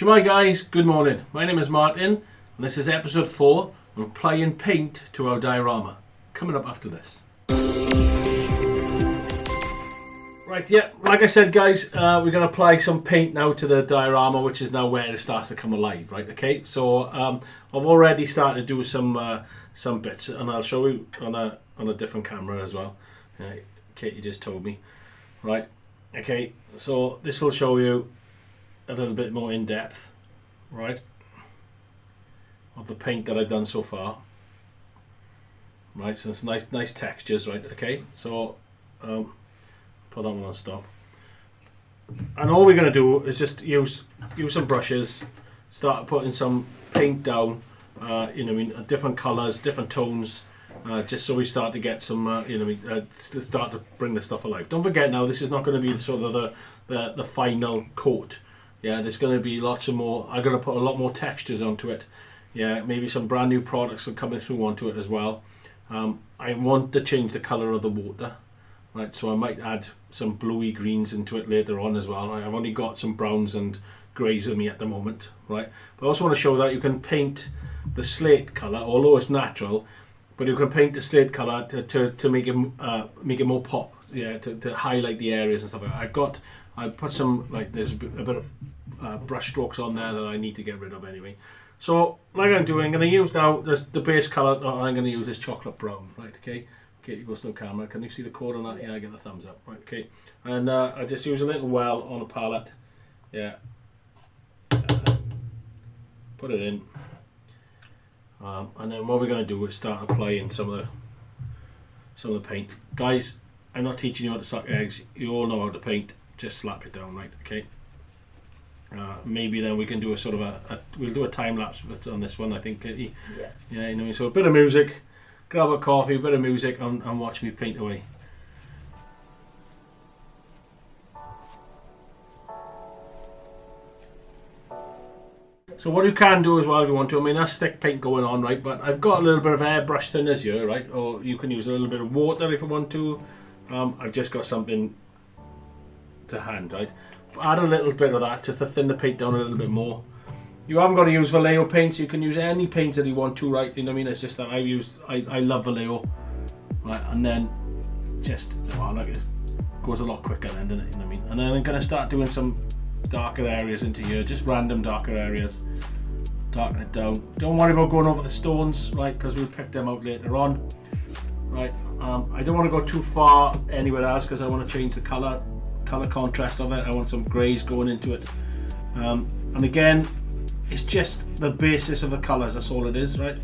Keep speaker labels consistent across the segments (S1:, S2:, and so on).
S1: Shemai guys, good morning. My name is Martyn and this is episode 4 on applying paint to our diorama. Coming up after this. Right, yeah, like I said guys, we're going to apply some paint now to the diorama, which is now where it starts to come alive, right? Okay, so I've already started to do some bits, and I'll show you on a different camera as well. Katie just told me. Right, okay, so this will show you a little bit more in depth, right, of the paint that I've done so far. Right, so it's nice textures, right? Okay, so put that one on stop, and all we're going to do is just use some brushes, start putting some paint down, different colors, different tones, just so we start to get some start to bring the stuff alive. Don't forget now, this is not going to be sort of the final coat. Yeah, there's going to be lots of more. I'm going to put a lot more textures onto it. Yeah, maybe some brand new products are coming through onto it as well. I want to change the color of the water, right? So I might add some bluey greens into it later on as well. I've only got some browns and greys with me at the moment, right? But I also want to show that you can paint the slate color, although it's natural, but you can paint the slate color to make it more pop. Yeah, to highlight the areas and stuff like that. I put some, like, there's a bit of brush strokes on there that I need to get rid of anyway. So like I'm doing, I'm going to use now the base color. I'm going to use this chocolate brown, right? Okay, you go to the camera. Can you see the code on that? Yeah, I get the thumbs up, right? Okay, and I just use a little well on a palette. Yeah, put it in, and then what we're going to do is start applying some of the paint, guys. I'm not teaching you how to suck eggs. You all know how to paint. Just slap it down, right? Okay. Maybe then we can do a sort of we'll do a time lapse on this one, I think. Yeah. So a bit of music, grab a coffee, a bit of music, and watch me paint away. So what you can do as well if you want to, I mean, that's thick paint going on, right? But I've got a little bit of airbrush thinners here, right? Or you can use a little bit of water if you want to. I've just got something to hand, right? Add a little bit of that just to thin the paint down a little bit more. You haven't got to use Vallejo paints. You can use any paints that you want to, right? You know what I mean? It's just that I love Vallejo, right? And then just, well, like, it goes a lot quicker then, doesn't it? You know what I mean? And then I'm going to start doing some darker areas into here, just random darker areas. Darken it down. Don't worry about going over the stones, right? Because we'll pick them out later on, right? I don't want to go too far anywhere else because I want to change the color contrast of it. I want some greys going into it, and again, it's just the basis of the colors. That's all it is, right?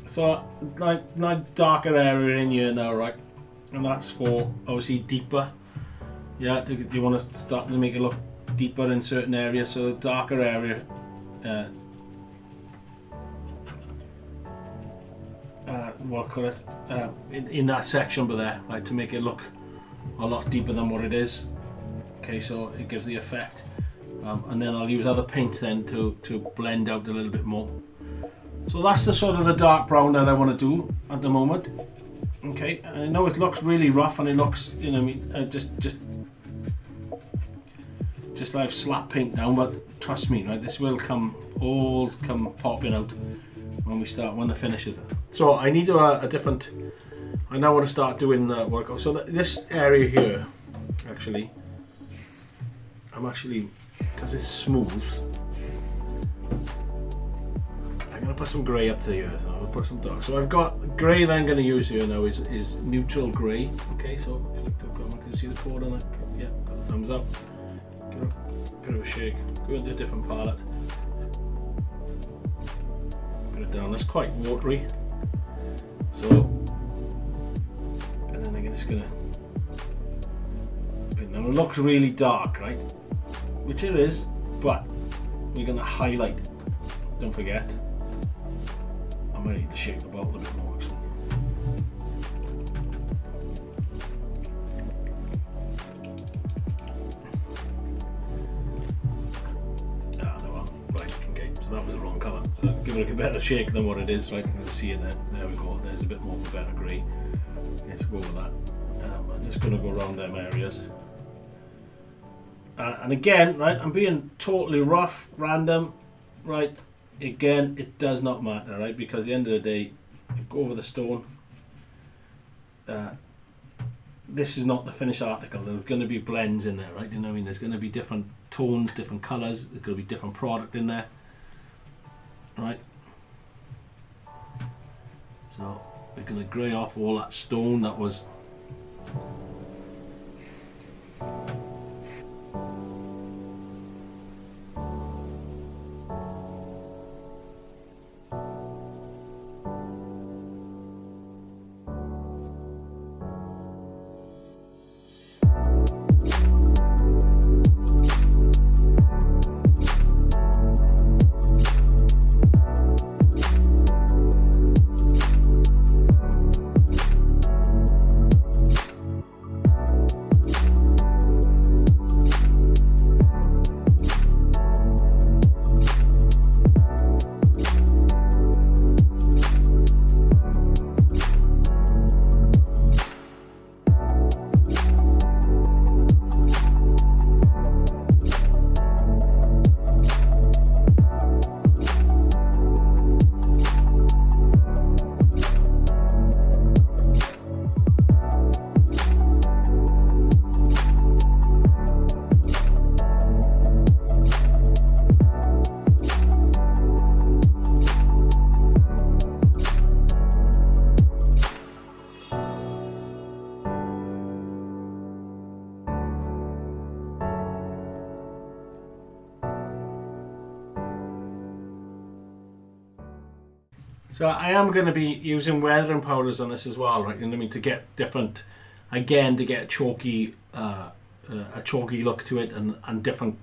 S1: So like darker area in here now, right? And that's for obviously deeper. Yeah, you want to start to make it look deeper in certain areas. So the darker area, what call it? In that section over there, right, to make it look a lot deeper than what it is. Okay, so it gives the effect, and then I'll use other paints then to blend out a little bit more. So that's the sort of the dark brown that I want to do at the moment. Okay, and I know it looks really rough, and it looks, you know what I mean, just like I've slapped paint down, but trust me, right, this will come popping out when the finish is. So I need I now want to start doing work. So this area here, actually, because it's smooth, I'm going to put some grey up to here, so I'll put some dark. So I've got grey that I'm going to use here now is neutral grey. Okay, so flick the camera, can you see the code on it? Yeah, got the thumbs up. Give it a bit of a shake. Go into a different palette. Put it down. That's quite watery. So, and then I'm just going to And it looks really dark, right? Which it is, but we're going to highlight. Don't forget. I might need to shake the bottle a bit more actually. Ah, there we are. Right, okay, so that was the wrong colour. So give it a better shake than what it is, right? You can see it there. There we go. There's a bit more of a better grey. Let's go with that. I'm just going to go around them areas. And again, right, I'm being totally rough, random, right? Again, it does not matter, right? Because at the end of the day, you go over the stone. This is not the finished article. There's going to be blends in there, right? You know what I mean? There's going to be different tones, different colours. There's going to be different product in there, right? So we're going to grey off all that stone that was. So I am going to be using weathering powders on this as well, right? You know what I mean? To get different, again, to get a chalky look to it, and different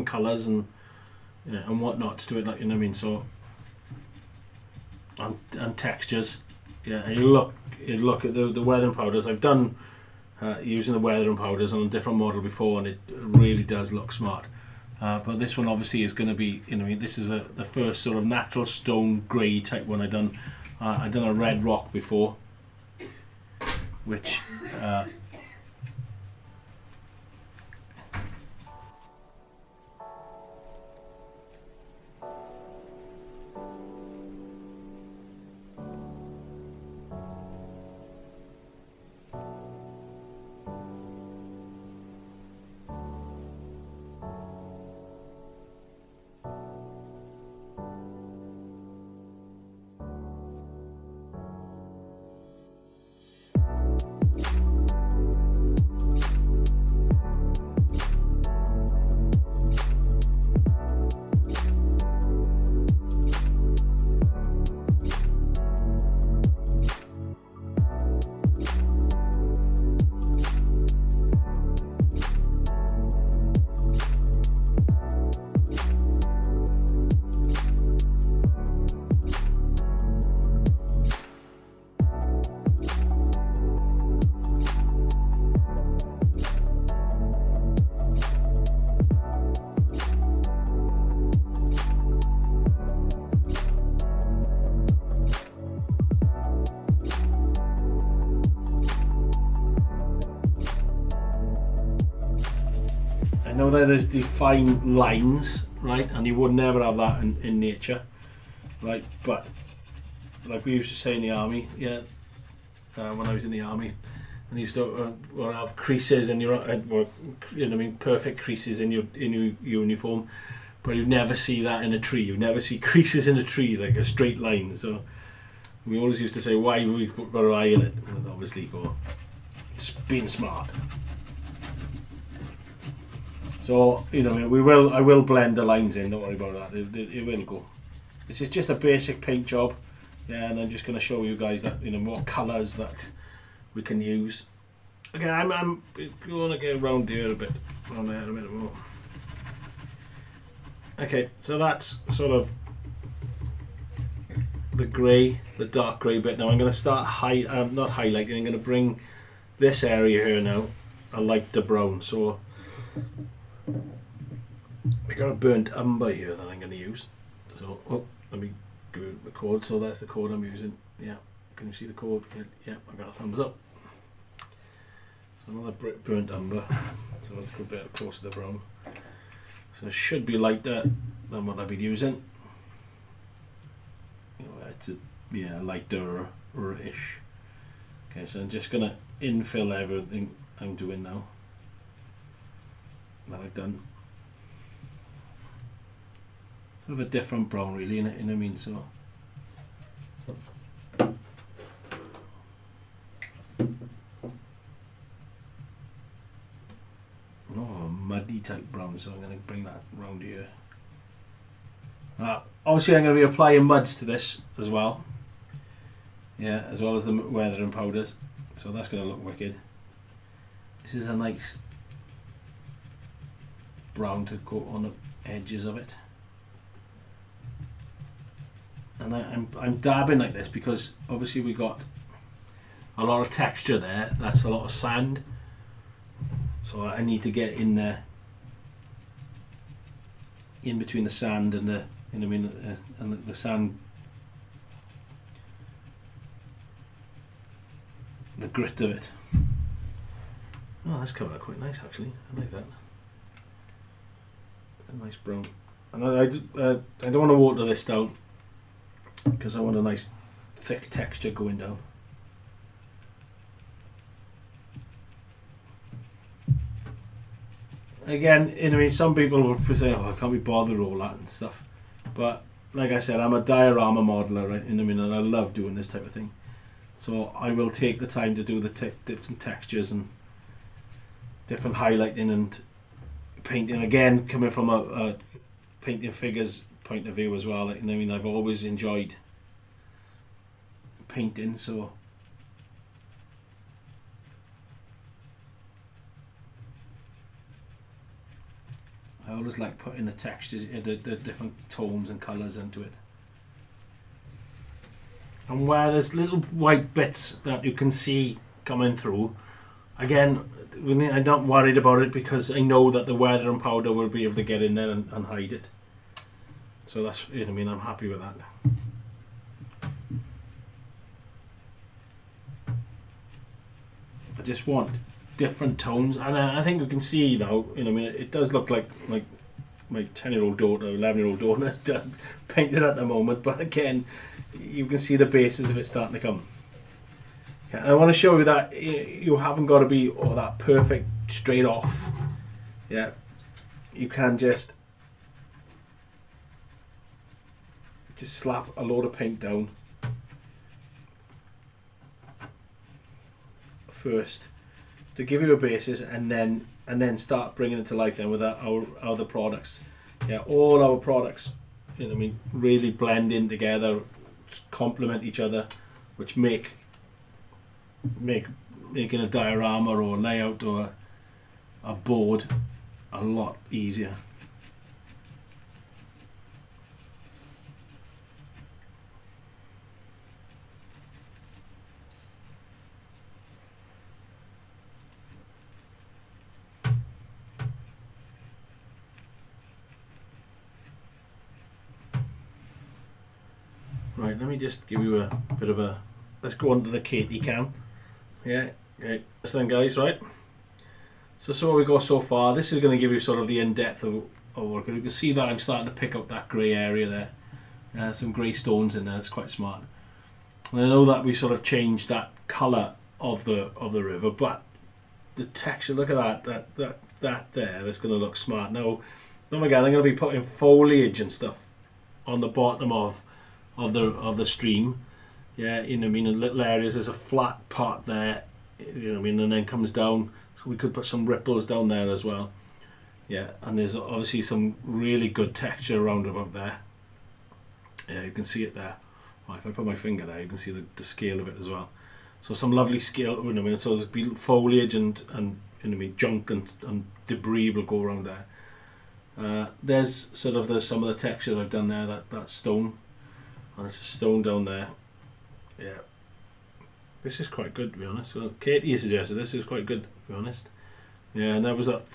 S1: colours and whatnot to it, like, you know what I mean? So and textures, yeah. And you look at the weathering powders. I've done using the weathering powders on a different model before, and it really does look smart. But this one obviously is going to be, you know, this is the first sort of natural stone grey type one I've done. I've done a red rock before, which I know that there's defined lines, right, and you would never have that in nature, right, but like we used to say in the army, yeah, when I was in the army, and you used to have creases in your, you know what I mean, perfect creases in your uniform, but you never see that in a tree. You never see creases in a tree, like a straight line. So we always used to say, why would we put our eye in it? And obviously for being smart. So, you know, I will blend the lines in, don't worry about that, it will go. This is just a basic paint job, yeah, and I'm just going to show you guys that, you know, what colours that we can use. Okay, I'm going to go around here a bit, around there a minute more. Okay, so that's sort of the grey, the dark grey bit. Now I'm going to start not highlighting. I'm going to bring this area here now a lighter brown. So I got a burnt umber here that I'm going to use. So let me give you the code. So that's the code I'm using. Yeah, can you see the code? Yeah, I got a thumbs up. So another burnt umber. So let's go a bit closer to the brown. So it should be lighter than what I've been using. It's lighter-ish. Okay, so I'm just gonna infill everything I'm doing now. That I've done. Sort of a different brown, really, in it. You know what I mean? So. Oh, muddy type brown, so I'm going to bring that round here. Obviously I'm going to be applying muds to this as well. Yeah, as well as the weathering powders. So that's going to look wicked. This is a nice brown to go on the edges of it. And I'm dabbing like this because obviously we got a lot of texture there. That's a lot of sand. So I need to get in there, in between the sand and the, you know what I mean, and the sand, the grit of it. Oh, that's coming out quite nice actually. I like that. A nice brown. And I don't want to water this down because I want a nice thick texture going down. Again, you know, I mean, some people would say, "Oh, I can't be bothered with all that and stuff," but like I said, I'm a diorama modeler, right? You know what I mean, and I love doing this type of thing. So I will take the time to do the different textures and different highlighting and painting. Again, coming from a painting figures point of view as well. Like, you know what I mean, I've always enjoyed painting, so. I always like putting the textures, the different tones and colours into it. And where there's little white bits that you can see coming through, again, I'm not worried about it because I know that the weathering powder will be able to get in there and hide it. So that's, you know what I mean, I'm happy with that. I just want different tones, and I think you can see now, you know, I mean, it does look like my 10-year-old daughter, 11-year-old daughter is painted at the moment, but again, you can see the bases of it starting to come. Okay, and I want to show you that you haven't got to be that perfect straight off. Yeah, you can just slap a load of paint down first to give you a basis, and then start bringing it to life then with our other products. Yeah, all our products, you know what I mean, really blend in together, complement each other, which making a diorama or a layout or a board a lot easier. Right, let me just give you a bit of a, let's go on to the Katie cam. Yeah, okay, listen guys, right? So what we got so far, this is going to give you sort of the in-depth of work. You can see that I'm starting to pick up that grey area there. Some grey stones in there, it's quite smart. And I know that we sort of changed that colour of the river, but the texture, look at that there, that's going to look smart. Now, again, I'm going to be putting foliage and stuff on the bottom of the stream. Yeah, you know what I mean, in little areas there's a flat part there, you know what I mean, and then comes down, so we could put some ripples down there as well. Yeah, and there's obviously some really good texture around about there. Yeah, you can see it there. Well, if I put my finger there, you can see the scale of it as well. So some lovely scale, you know what I mean? So there's be foliage and you know what I mean, junk and debris will go around there. There's sort of some of the texture I've done there, that stone. And there's a stone down there. Yeah. This is quite good, to be honest. Well, Katie suggested this is quite good, to be honest. Yeah, and there was that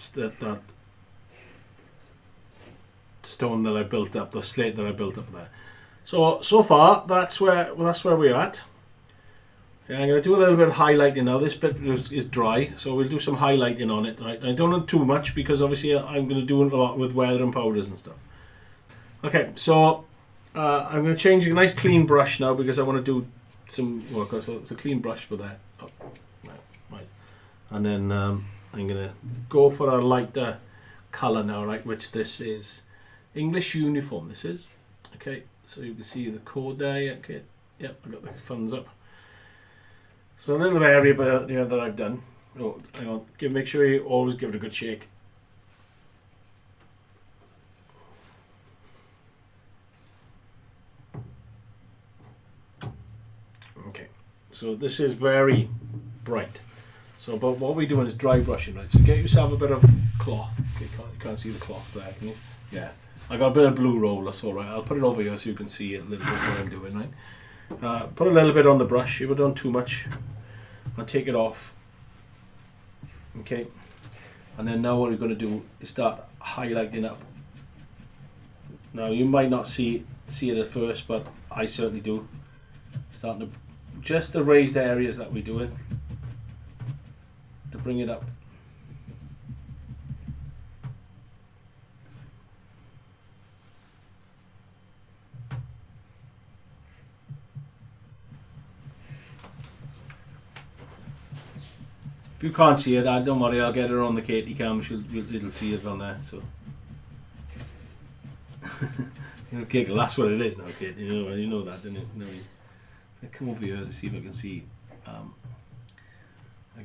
S1: stone that I built up, the slate that I built up there. So far, that's where we're at. Yeah, I'm going to do a little bit of highlighting now. This bit is dry, so we'll do some highlighting on it. Right? I don't want too much because obviously I'm going to do a lot with weather and powders and stuff. Okay, so I'm going to change a nice clean brush now because I want to do some work. So it's a clean brush for that. Oh, right. And then I'm going to go for a lighter colour now, right? Which this is English uniform. This is okay. So you can see the code there. Okay. Yep, I got the thumbs up. So a little area that I've done. Oh, hang on. Make sure you always give it a good shake. Okay. So this is very bright. So, but what we're doing is dry brushing, right? So get yourself a bit of cloth. Okay, you can't see the cloth there, can you? Yeah. I got a bit of blue roll. That's all right. I'll put it over here so you can see a little bit what I'm doing, right? Put a little bit on the brush. You don't too much. I'll take it off. Okay. And then now what we're going to do is start highlighting up. Now you might not see it at first, but I certainly do. Starting to just the raised areas that we're doing to bring it up. If you can't see it, don't worry, I'll get her on the Katie cam, it'll see it on there. So, you know, giggle, that's what it is now, kid. You know that, don't you? I come over here to see if I can see. I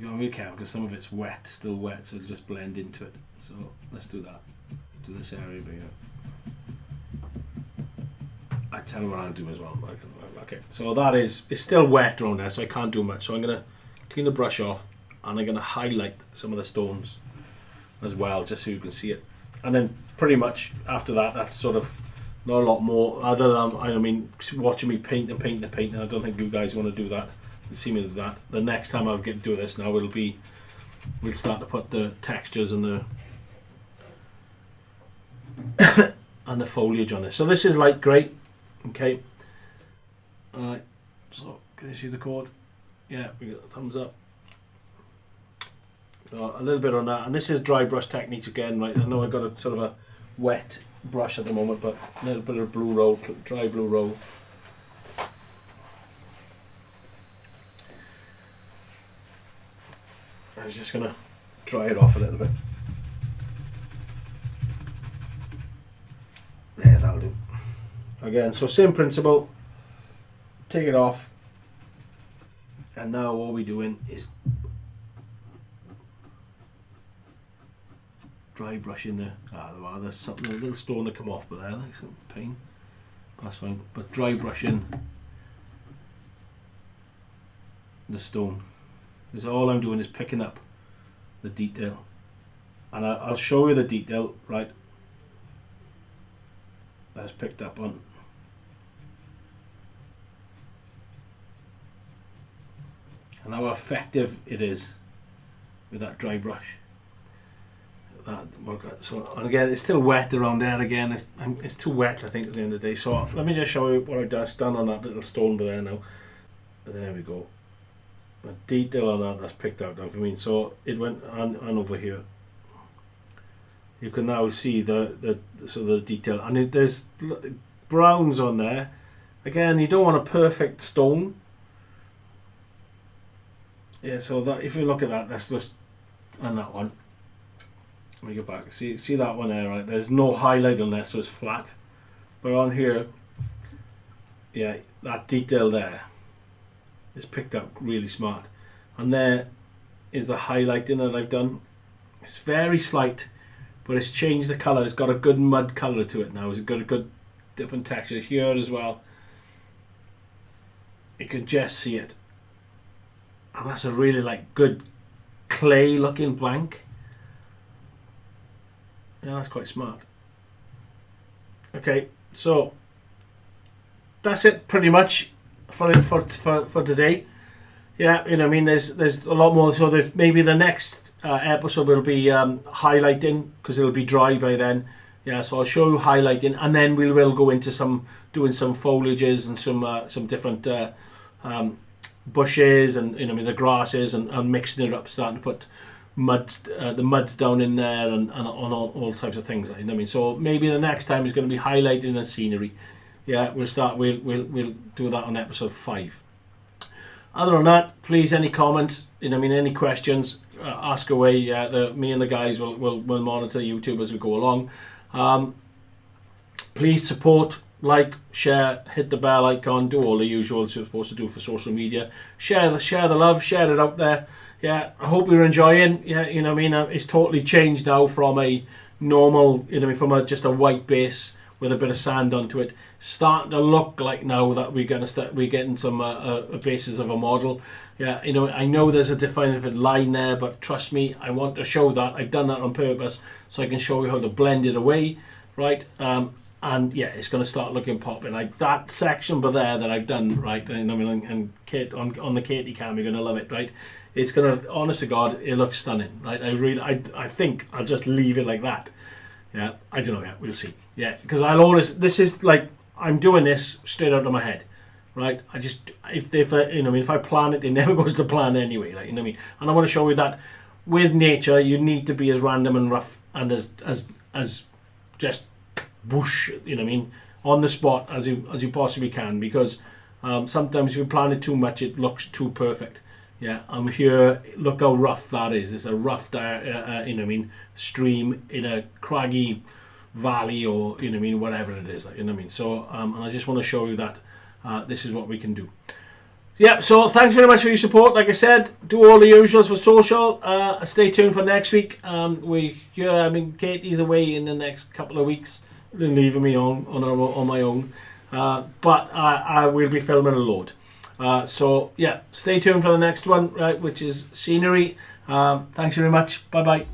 S1: go really careful because some of it's wet, still wet, so it'll just blend into it. So let's do that. Do this area over here. I tell you what I'll do as well. Okay, so that it's still wet around there, so I can't do much. So I'm gonna clean the brush off. And I'm going to highlight some of the stones as well, just so you can see it. And then pretty much after that, that's sort of not a lot more. Other than, I mean, watching me paint and paint and paint, and I don't think you guys want to do that. You see me do that. The next time I'll do this now, it'll be, we'll start to put the textures and the and the foliage on this. So this is light grey. Okay. All right. So can you see the chord? Yeah, we got a thumbs up. A little bit on that, and this is dry brush techniques again, right? I know I've got a sort of a wet brush at the moment, but a little bit of blue roll, dry blue roll. I'm just gonna dry it off a little bit. Yeah, that'll do. Again, so same principle. Take it off, and now all we're doing is dry brushing there's something, a little stone to come off, but there, like some pain. That's fine. But dry brushing the stone. Because all I'm doing is picking up the detail, and I'll show you the detail, right? That's picked up on. And how effective it is with that dry brush. So, and again, it's still wet around there. Again, it's too wet, I think, at the end of the day. So let me just show you what I've just done on that little stone there now. There we go. The detail on that's picked out now for me. So it went on over here. You can now see the detail, and there's browns on there. Again, you don't want a perfect stone. Yeah. So that if you look at that, that's just on that one. Let me go back. See that one there, right? There's no highlight on there, so it's flat. But on here, yeah, that detail there is picked up really smart. And there is the highlighting that I've done. It's very slight, but it's changed the colour. It's got a good mud colour to it now. It's got a good different texture here as well. You can just see it. and that's a really like good clay looking blank. Yeah, that's quite smart. Okay, so that's it pretty much for today. Yeah, you know, I mean, there's a lot more. So there's maybe the next episode will be highlighting, because it'll be dry by then. Yeah, so I'll show you highlighting, and then we will go into doing some foliages and some different bushes and, you know, I mean, the grasses, and mixing it up, starting to put the muds down in there, and on all types of things. You know what I mean? So maybe the next time is going to be highlighting and scenery. Yeah, we'll do that on episode 5. Other than that, please, any comments, you know, I mean, any questions, ask away. Me and the guys will monitor YouTube as we go along. Please support, like, share, hit the bell icon, do all the usuals you're supposed to do for social media. Share the love, share it out there. Yeah, I hope you're enjoying. Yeah, you know what I mean, it's totally changed now from a normal, you know, from just a white base with a bit of sand onto it, starting to look like now that we're getting some basis of a model. Yeah, you know, I know there's a definite line there, but trust me, I want to show that. I've done that on purpose so I can show you how to blend it away, right? And yeah, it's going to start looking popping. Like that section by there that I've done, right? And I mean, and Kate on the Katie cam, you're going to love it, right? It's going to, honest to God, it looks stunning, right? I think I'll just leave it like that. Yeah, I don't know yet. We'll see. Yeah, because this is like, I'm doing this straight out of my head, right? I just, if you know, I mean, if I plan it never goes to plan anyway, like, you know what I mean? And I want to show you that with nature, you need to be as random and rough and as just whoosh, you know what I mean, on the spot as you possibly can, because sometimes if you plan it too much, it looks too perfect. Yeah, I'm here. Look how rough that is. It's a rough, you know what I mean, stream in a craggy valley, or, you know what I mean, whatever it is. You know what I mean. So, and I just want to show you that this is what we can do. Yeah. So thanks very much for your support. Like I said, do all the usuals for social. Stay tuned for next week. I mean, Katie's away in the next couple of weeks, leaving me on my own. But I will be filming a load. So yeah, stay tuned for the next one, right, which is scenery. Thanks very much. Bye bye.